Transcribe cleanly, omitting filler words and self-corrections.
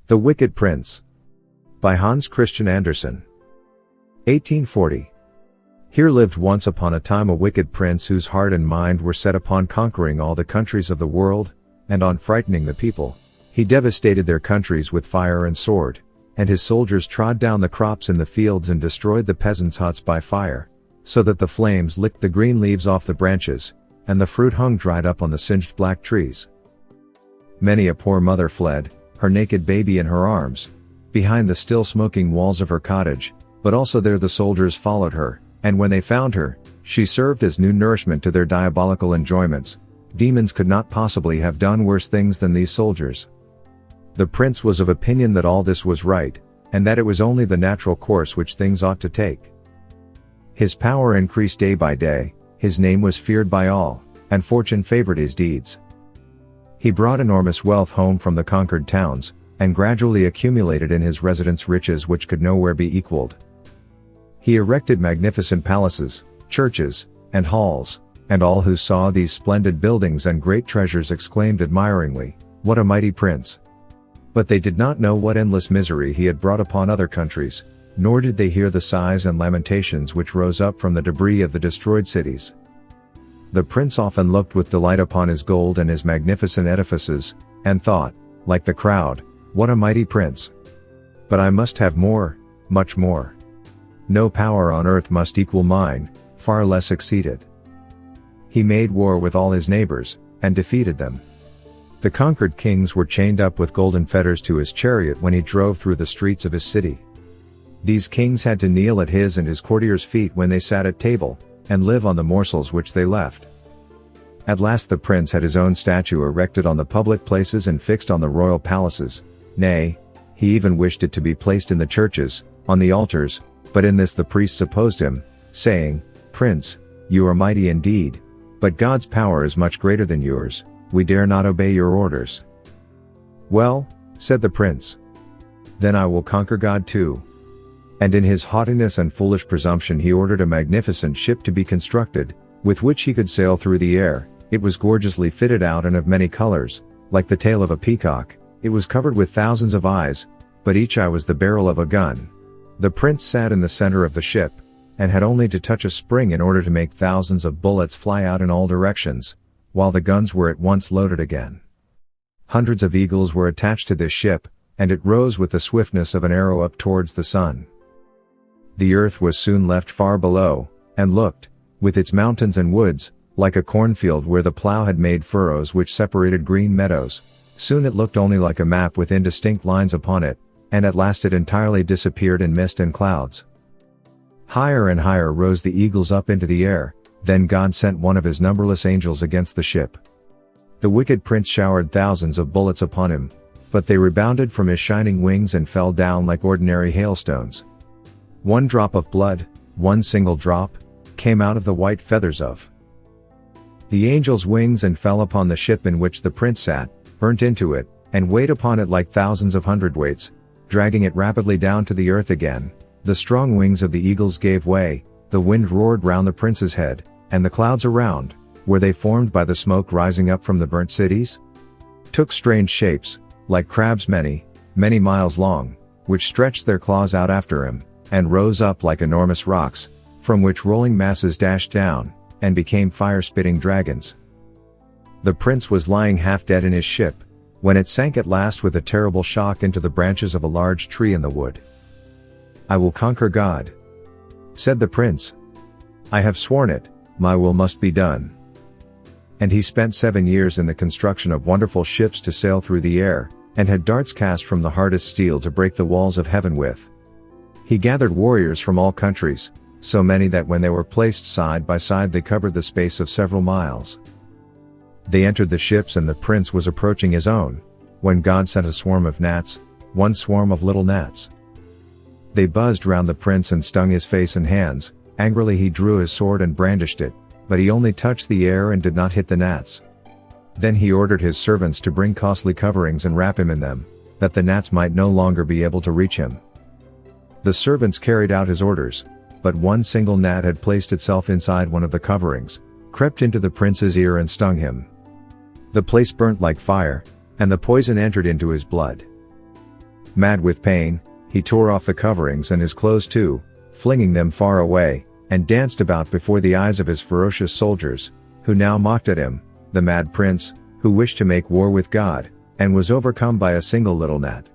The Wicked Prince. By Hans Christian Andersen. 1840. Here lived once upon a time a wicked prince whose heart and mind were set upon conquering all the countries of the world, and on frightening the people. He devastated their countries with fire and sword, and his soldiers trod down the crops in the fields and destroyed the peasants' huts by fire, so that the flames licked the green leaves off the branches, and the fruit hung dried up on the singed black trees. Many a poor mother fled, her naked baby in her arms, behind the still smoking walls of her cottage, but also there the soldiers followed her, and when they found her, she served as new nourishment to their diabolical enjoyments. Demons could not possibly have done worse things than these soldiers. The prince was of opinion that all this was right, and that it was only the natural course which things ought to take. His power increased day by day, his name was feared by all, and fortune favored his deeds. He brought enormous wealth home from the conquered towns, and gradually accumulated in his residence riches which could nowhere be equaled. He erected magnificent palaces, churches, and halls, and all who saw these splendid buildings and great treasures exclaimed admiringly, "What a mighty prince!" But they did not know what endless misery he had brought upon other countries, nor did they hear the sighs and lamentations which rose up from the debris of the destroyed cities. The prince often looked with delight upon his gold and his magnificent edifices, and thought, like the crowd, "What a mighty prince! But I must have more, much more. No power on earth must equal mine, far less exceed it." He made war with all his neighbors, and defeated them. The conquered kings were chained up with golden fetters to his chariot when he drove through the streets of his city. These kings had to kneel at his and his courtiers' feet when they sat at table, and live on the morsels which they left. At last the prince had his own statue erected on the public places and fixed on the royal palaces, nay, he even wished it to be placed in the churches, on the altars, but in this the priests opposed him, saying, "Prince, you are mighty indeed, but God's power is much greater than yours, we dare not obey your orders." "Well," said the prince, "then I will conquer God too." And in his haughtiness and foolish presumption he ordered a magnificent ship to be constructed, with which he could sail through the air. It was gorgeously fitted out and of many colors, like the tail of a peacock. It was covered with thousands of eyes, but each eye was the barrel of a gun. The prince sat in the center of the ship, and had only to touch a spring in order to make thousands of bullets fly out in all directions, while the guns were at once loaded again. Hundreds of eagles were attached to this ship, and it rose with the swiftness of an arrow up towards the sun. The earth was soon left far below, and looked, with its mountains and woods, like a cornfield where the plow had made furrows which separated green meadows. Soon it looked only like a map with indistinct lines upon it, and at last it entirely disappeared in mist and clouds. Higher and higher rose the eagles up into the air, then God sent one of his numberless angels against the ship. The wicked prince showered thousands of bullets upon him, but they rebounded from his shining wings and fell down like ordinary hailstones. One drop of blood, one single drop, came out of the white feathers of the angel's wings and fell upon the ship in which the prince sat, burnt into it, and weighed upon it like thousands of hundredweights, dragging it rapidly down to the earth again. The strong wings of the eagles gave way, the wind roared round the prince's head, and the clouds around, were they formed by the smoke rising up from the burnt cities? Took strange shapes, like crabs many, many miles long, which stretched their claws out after him, and rose up like enormous rocks, from which rolling masses dashed down, and became fire-spitting dragons. The prince was lying half dead in his ship, when it sank at last with a terrible shock into the branches of a large tree in the wood. "I will conquer God," said the prince. "I have sworn it, my will must be done." And he spent 7 years in the construction of wonderful ships to sail through the air, and had darts cast from the hardest steel to break the walls of heaven with. He gathered warriors from all countries, so many that when they were placed side by side they covered the space of several miles. They entered the ships and the prince was approaching his own, when God sent a swarm of gnats, one swarm of little gnats. They buzzed round the prince and stung his face and hands. Angrily he drew his sword and brandished it, but he only touched the air and did not hit the gnats. Then he ordered his servants to bring costly coverings and wrap him in them, that the gnats might no longer be able to reach him. The servants carried out his orders, but one single gnat had placed itself inside one of the coverings, crept into the prince's ear and stung him. The place burnt like fire, and the poison entered into his blood. Mad with pain, he tore off the coverings and his clothes too, flinging them far away, and danced about before the eyes of his ferocious soldiers, who now mocked at him, the mad prince, who wished to make war with God, and was overcome by a single little gnat.